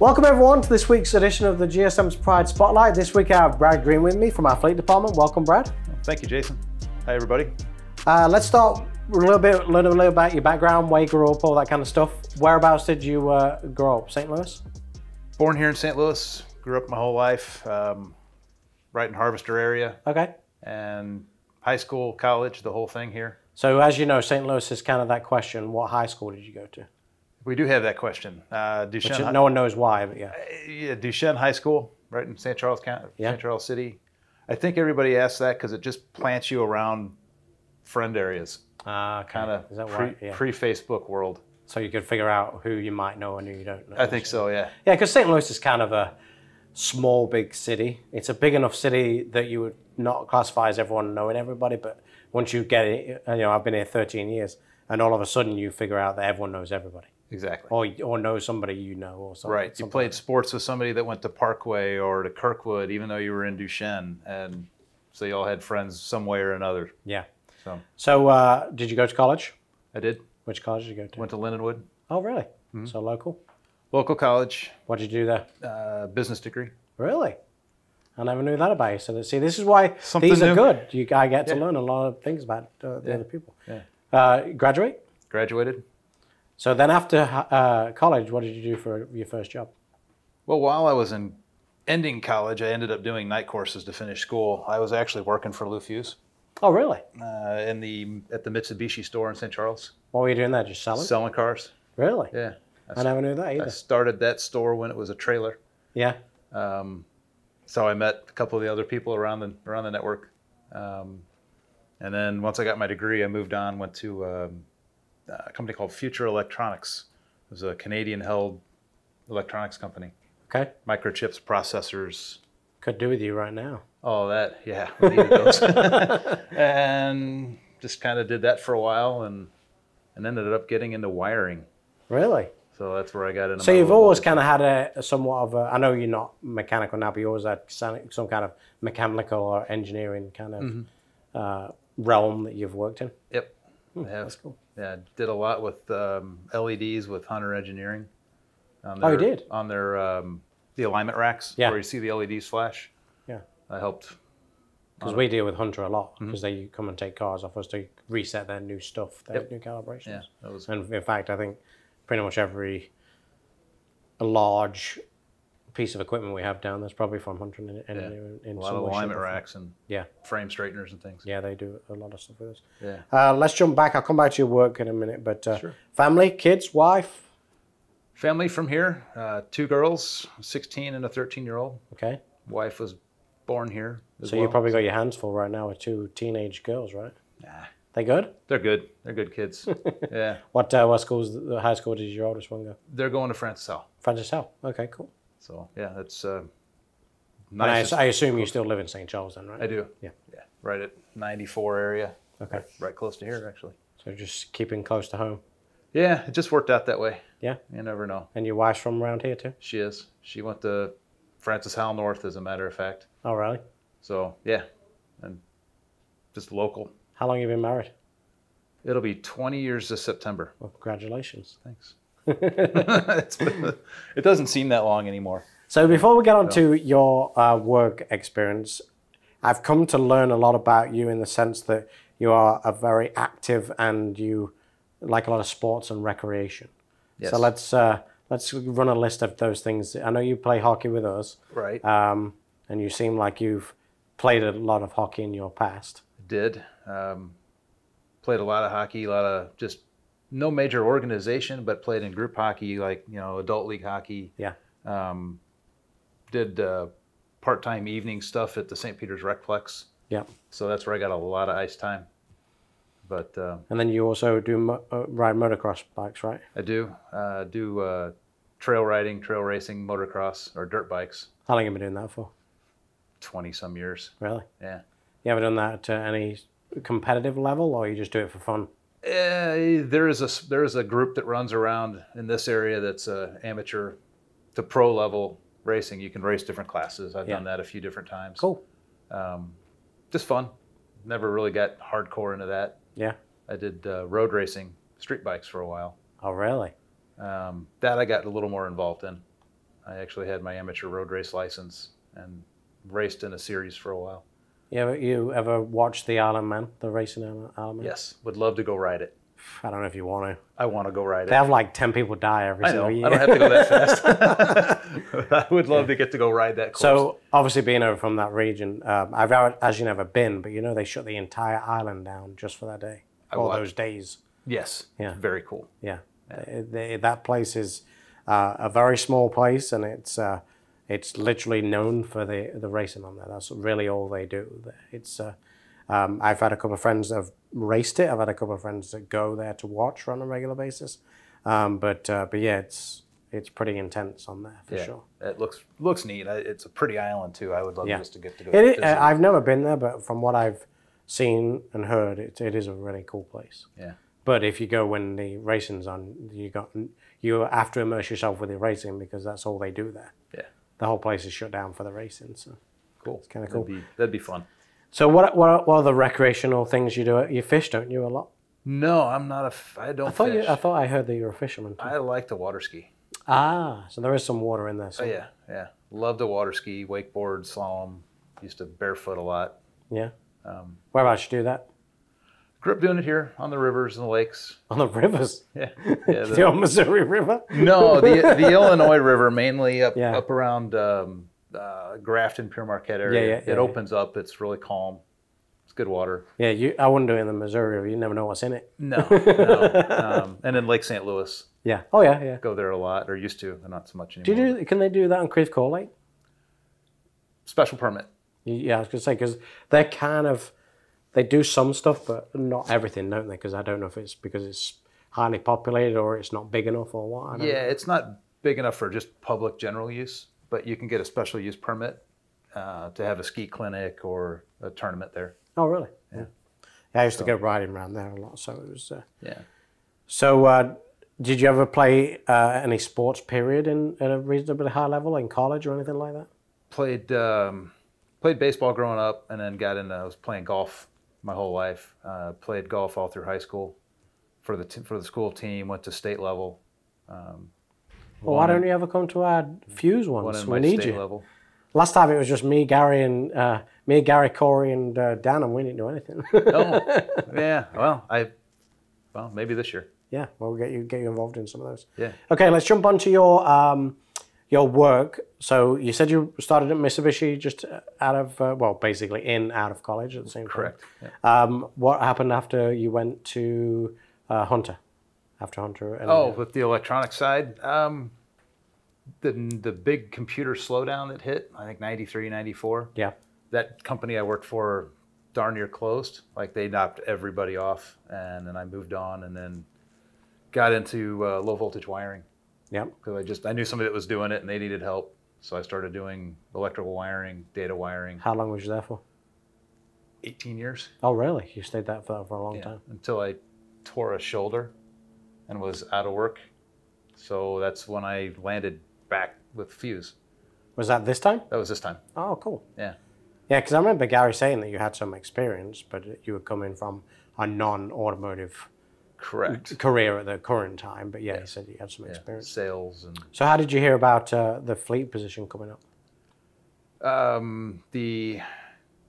Welcome everyone to this week's edition of the GSM's Pride Spotlight. This week I have Brad Greene with me from our fleet department. Welcome, Brad. Thank you, Jason. Hi, everybody. Let's start with learn a little about your background, where you grew up, all that kind of stuff. Whereabouts did you grow up? St. Louis? Born here in St. Louis. Grew up my whole life, right in Harvester area. Okay. And high school, college, the whole thing here. So as you know, St. Louis is kind of that question. What high school did you go to? We do have that question. Duchesne. No one knows why, but yeah. Yeah, Duchesne High School, right in St. Charles County, Yeah. St. Charles City. I think everybody asks that because it just plants you around friend areas. Okay. Kind of pre-Facebook world. So you could figure out who you might know and who you don't know. I think so, yeah. Yeah, because St. Louis is kind of a small, big city. It's a big enough city that you would not classify as everyone knowing everybody, but once you get it, you know, I've been here 13 years, and all of a sudden you figure out that everyone knows everybody. Exactly. Or know somebody you know or something. Right. You played sports with somebody that went to Parkway or to Kirkwood, even though you were in Duchesne, and so you all had friends some way or another. Yeah. So did you go to college? I did. Which college did you go to? Went to Lindenwood. Oh, really? Mm-hmm. So local? Local college. What did you do there? Business degree. Really? I never knew that about you. So see, this is why Something these are new. good. I get to learn a lot of things about the other people. Yeah. Graduate? Graduated. So then after college, what did you do for your first job? Well, while I was ending college, I ended up doing night courses to finish school. I was actually working for Fusz. Oh, really? At the Mitsubishi store in St. Charles. What were you doing there? Just selling? Selling cars. Really? Yeah. I never knew that either. I started that store when it was a trailer. Yeah. So I met a couple of the other people around the network. And then once I got my degree, I moved on, went to a company called Future Electronics. It was a Canadian-held electronics company. Okay. Microchips, processors. Could do with you right now. Oh, that, yeah, we needed those. And just kind of did that for a while and ended up getting into wiring. Really? So that's where I got into. So you've always kind of had a somewhat of a, I know you're not mechanical now, but you always had some kind of mechanical or engineering kind of realm that you've worked in? Yep. That's cool. Yeah, did a lot with LEDs with Hunter Engineering. Oh, you did? On their the alignment racks, where you see the LEDs flash. Yeah. I helped. Because we deal with Hunter a lot, because they come and take cars off us to reset their new stuff, their new calibrations. Yeah, that was. And in fact, I think pretty much every large piece of equipment we have down there's probably from Hunter in a lot of alignment racks and frame straighteners and things. Yeah, they do a lot of stuff with us. Yeah. Let's jump back. I'll come back to your work in a minute, but sure. Family, kids, wife? Family from here, 2 girls, 16 and a 13-year-old. Okay. Wife was born here as So well. you probably got your hands full right now with 2 teenage girls, right? Nah. They good? They're good. They're good kids. Yeah. What schools, the high school did your oldest one go? They're going to Francis Howell. Francis Howell. Okay, cool. So yeah, that's nice. I assume you still live in St. Charles then, right? I do. Yeah. Yeah. Right at 94 area. Okay. Right close to here, actually. So just keeping close to home. Yeah, it just worked out that way. Yeah. You never know. And your wife's from around here too? She is. She went to Francis Howell North, as a matter of fact. Oh, really? So yeah, and just local. How long have you been married? It'll be 20 years this September. Well, congratulations. Thanks. It doesn't seem that long anymore. So before we get on to your work experience, I've come to learn a lot about you in the sense that you are a very active and you like a lot of sports and recreation. Yes. So let's run a list of those things. I know you play hockey with us. Right. And you seem like you've played a lot of hockey in your past. Did. Played a lot of hockey, a lot of just no major organization, but played in group hockey, like, adult league hockey. Yeah. Did part-time evening stuff at the St. Peter's Recplex. Yeah. So that's where I got a lot of ice time. But and then you also do ride motocross bikes, right? I do. Trail riding, trail racing, motocross, or dirt bikes. How long have you been doing that for? 20-some years. Really? Yeah. You ever done that at any competitive level, or you just do it for fun? There is a group that runs around in this area that's amateur to pro level racing. You can race different classes. I've done that a few different times. Cool. Just fun. Never really got hardcore into that. Yeah. I did road racing, street bikes for a while. Oh, really? That I got a little more involved in. I actually had my amateur road race license and raced in a series for a while. You ever watched the Ironman, the racing Ironman? Yes, would love to go ride it. I don't know if you want to. I want to go ride it. They have like 10 people die every I single know. year. I don't have to go that fast. I would love to get to go ride that course. So obviously being over from that region, I've actually never been, but they shut the entire island down just for that day. All those days. Yes. Yeah. Very cool. Yeah. That place is a very small place, and it's literally known for the racing on there. That's really all they do. It's I've had a couple of friends that have raced it. I've had a couple of friends that go there to watch on a regular basis. But yeah, it's pretty intense on there for sure. It looks neat. It's a pretty island too. I would love just to get to go. I've never been there, but from what I've seen and heard, it is a really cool place. Yeah. But if you go when the racing's on, you have to immerse yourself with the racing because that's all they do there. Yeah. The whole place is shut down for the racing, so cool. It's kind of cool. That'd be fun. So what are the recreational things you do? You fish, don't you, a lot? No, I'm not I don't fish. I thought I heard that you're a fisherman too. I like to water ski. Ah, so there is some water in there. Oh yeah. Love to water ski, wakeboard, slalom. Used to barefoot a lot. Yeah. Whereabouts you do that? Grew up doing it here on the rivers and the lakes. On the rivers? Yeah. The old Missouri River? No, the Illinois River, mainly up around Grafton, Pure Marquette area. It opens up. It's really calm. It's good water. Yeah, I wouldn't do it in the Missouri River. You never know what's in it. No. And then Lake St. Louis. Yeah. Oh, yeah. Go there a lot, or used to, not so much anymore. Can they do that on Creve Coeur Lake? Special permit. Yeah, I was going to say, because they're they do some stuff, but not everything, don't they? Because I don't know if it's because it's highly populated or it's not big enough or what. Yeah, it's not big enough for just public general use, but you can get a special use permit to have a ski clinic or a tournament there. Oh, really? Yeah. I used to go riding around there a lot, so it was... yeah. So did you ever play any sports period at a reasonably high level in college or anything like that? Played baseball growing up, and then I was playing golf my whole life. Played golf all through high school for the school team. Went to state level. Well, why don't you ever come to our Fusz once? We need you. Level. Last time it was just me, Gary, Corey, and Dan, and we didn't do anything. Oh, yeah. Well, maybe this year. Yeah, we'll get you involved in some of those. Yeah. Okay, let's jump onto your work. So you said you started at Mitsubishi just out of basically out of college at the same time. Correct. Yeah. What happened after you went to Hunter? After Hunter. With the electronic side, the big computer slowdown that hit, I think 93, 94. Yeah. That company I worked for darn near closed. Like they knocked everybody off, and then I moved on, and then got into low voltage wiring. Yeah. Because I knew somebody that was doing it, and they needed help, so I started doing electrical wiring, data wiring. How long was you there for? 18 years. Oh, really? You stayed there for a long time. Until I tore a shoulder and was out of work. So that's when I landed back with Fusz. Was that this time? That was this time. Oh, cool. Yeah. Yeah, because I remember Gary saying that you had some experience, but you were coming from a non-automotive career at the current time. But yeah, he said you had some experience. Sales. And so how did you hear about the fleet position coming up? The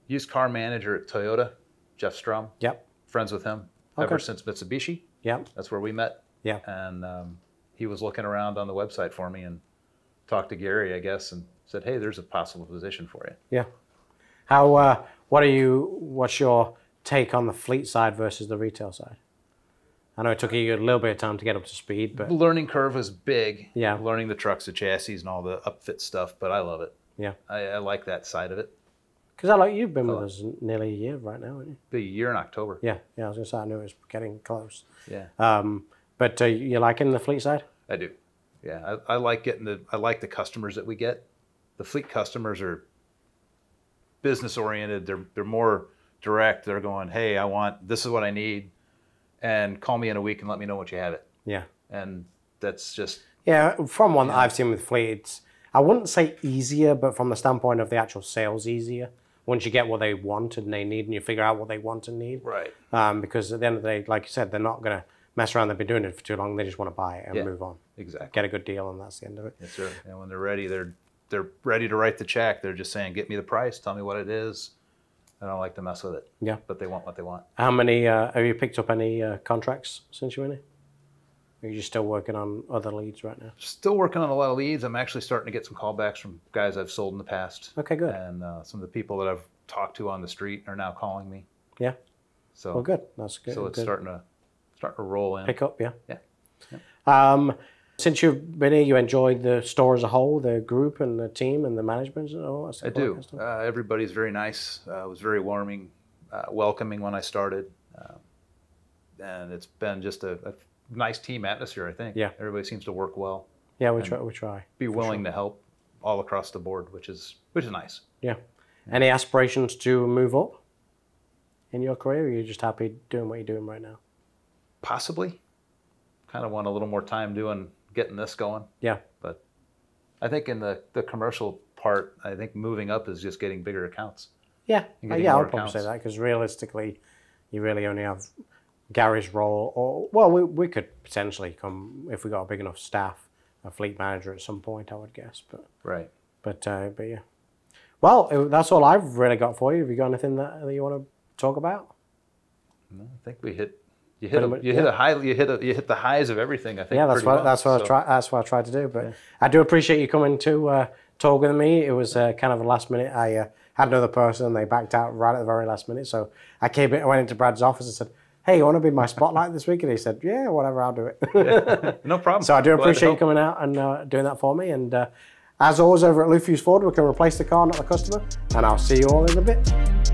used car manager at Toyota, Jeff Strum. Yep. Friends with him ever since Mitsubishi. Yep. That's where we met. Yeah. And he was looking around on the website for me and talked to Gary, I guess, and said, "Hey, there's a possible position for you." Yeah. What's your take on the fleet side versus the retail side? I know it took you a little bit of time to get up to speed, but the learning curve was big. Yeah. Learning the trucks, the chassis, and all the upfit stuff, but I love it. Yeah. I like that side of it. Because you've been with us nearly a year right now, haven't you? Be a year in October. Yeah. I was going to say, I knew it was getting close. Yeah. But you liking the fleet side? I do. Yeah. I like the customers that we get. The fleet customers are business oriented. They're more direct. They're going, "Hey, this is what I need, and call me in a week and let me know what you have it." Yeah. And that's just from one that I've seen with fleets, I wouldn't say easier, but from the standpoint of the actual sales, easier. Once you get what they want and they need, and you figure out what they want and need. Right. Because at the end of the day, like you said, they're not going to mess around. They've been doing it for too long. They just want to buy it and move on. Exactly. Get a good deal, and that's the end of it. Yes, sir. And when they're ready, they're ready to write the check. They're just saying, "Get me the price. Tell me what it is." I don't like to mess with it. Yeah. But they want what they want. How many have you picked up any contracts since you're in it? Or are you still working on other leads right now? Still working on a lot of leads. I'm actually starting to get some callbacks from guys I've sold in the past. Okay, good. And some of the people that I've talked to on the street are now calling me. Yeah. So well, good. That's good. So it's starting to roll in. Pick up, yeah. Yeah. Since you've been here, you enjoyed the store as a whole, the group and the team and the management and all that stuff? I do. Everybody's very nice. It was very warming, welcoming when I started. And it's been just a nice team atmosphere, I think. Yeah. Everybody seems to work well. Yeah, we try. Be willing to help all across the board, which is nice. Yeah. Any aspirations to move up in your career, or are you just happy doing what you're doing right now? Possibly. Kind of want a little more time getting this going. Yeah. But I think in the commercial part, I think moving up is just getting bigger accounts. Yeah. I would probably say that, because realistically, you really only have Gary's role, or, well, we could potentially come, if we got a big enough staff, a fleet manager at some point, I would guess. But right. But yeah. Well, that's all I've really got for you. Have you got anything that you want to talk about? No, I think you hit the highs of everything. I think. Yeah, that's what I tried to do. But I do appreciate you coming to talk with me. It was kind of a last minute. I had another person, they backed out right at the very last minute. So I went into Brad's office and said, "Hey, you want to be my spotlight this week?" And he said, "Yeah, whatever, I'll do it." No problem. So I do appreciate you coming out and doing that for me. And as always, over at Fusz Ford, we can replace the car, not the customer. And I'll see you all in a bit.